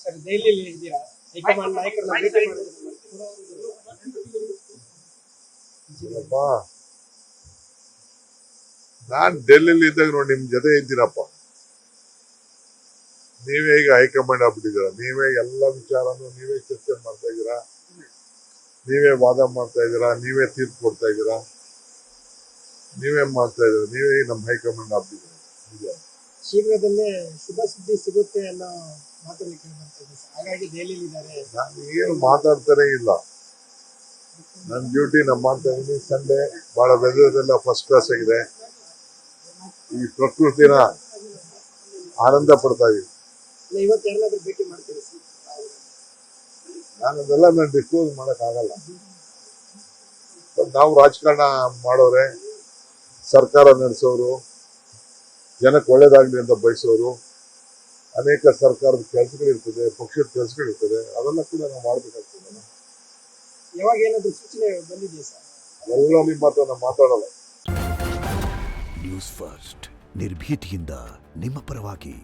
Sir ದೆಹಲಿಯಲ್ಲಿ ಇದ್ದೀರಾ, high command ನಾಯಕರನ್ನ ಭೇಟಿ ಮಾಡಿದ್ರು. ಅಪ್ಪ ನಾನ್ ಡೆಲ್ಲಿಲಿ ಇದ್ದಾಗ ನೋಡಿ ನಿಮ್ ಜೊತೆ ಇದ್ದೀನಪ್ಪ. ನೀವೇ ಈಗ ಹೈಕಮಾಂಡ್ ಆಗ್ಬಿಟ್ಟಿದ್ದೀರಾ. ನೀವೇ ಎಲ್ಲ ವಿಚಾರನು ನೀವೇ ಚರ್ಚೆ ಮಾಡ್ತಾ ಇದ್ದೀರಾ, ನೀವೇ ವಾದ ಮಾಡ್ತಾ ಇದ್ದೀರಾ, ನೀವೇ ತೀರ್ಪು ಕೊಡ್ತಾ ಇದ್ದೀರಾ, ನೀವೇ ಮಾಡ್ತಾ ಇದ್ದೀರಾ. ನೀವೇ ನಮ್ಮ ಹೈಕಮಾಂಡ್ ಆಗ್ಬಿಟ್ಟಿದ್ದೀರಾ. ಶೀಘ್ರದಲ್ಲೇ ಶುಭ ಸುದ್ದಿ ಸಿಗುತ್ತೆ ಅನ್ನೋ ಮಾತನ್ನು ಕೇಳಿ ಬರ್ತಾ ಇದೆ ಸರ್. ಹಾಗಾಗಿ ದೆಹಲಿಯಲ್ಲಿ ಇದ್ದಾರೆ. ನಾನು ಏನು ಮಾತಾಡ್ತಾನೆ ಇಲ್ಲ. ನನ್ನ ಡ್ಯೂಟಿ ನಾನು ಮಾಡ್ತಾ ಇದ್ದೀನಿ. ಸಂಡೇ ಬಹಳ ವೆದರ್ ಎಲ್ಲ ಫಸ್ಟ್ ಕ್ಲಾಸ್ ಆಗಿದೆ. ಈ ಪ್ರಕೃತಿನ ಆನಂದ ಪಡ್ತಾ ಇದೀವಿ. ಇವತ್ತು ಯಾರನ್ನಾದ್ರೂ ಭೇಟಿ ಮಾಡ್ತೀರಿ ಸರ್? ನಾನು ಅದೆಲ್ಲ ನಾನು ಡಿಸ್ಕ್ಲೋಸ್ ಮಾಡಕ್ ಆಗಲ್ಲ. ಬಟ್ ನಾವು ರಾಜಕಾರಣ ಮಾಡೋರೆ, ಸರ್ಕಾರ ನಡೆಸೋರು, ಜನಕ್ಕೆ ಒಳ್ಳೇದಾಗ್ಲಿ ಅಂತ ಬಯಸೋರು, ಅನೇಕ ಸರ್ಕಾರದ ಕೆಲಸಗಳಿರ್ತದೆ, ಪಕ್ಷದ ಕೆಲಸಗಳಿರ್ತದೆ, ಅವೆಲ್ಲ ಕೂಡ ನಾವು ಮಾಡ್ಬೇಕಾಗ್ತದೆ. ಯಾವಾಗ ಏನಾದ್ರು ಸೂಚನೆ ಬಂದಿದೆಯಾ ಸರ್? ಎಲ್ಲ ನಿಮ್ಮ ಹತ್ರ ನಾನು ಮಾತಾಡಲ್ಲ. ನ್ಯೂಸ್ ಫಸ್ಟ್ ನಿರ್ಭೀತಿಯಿಂದ ನಿಮ್ಮ ಪರವಾಗಿ.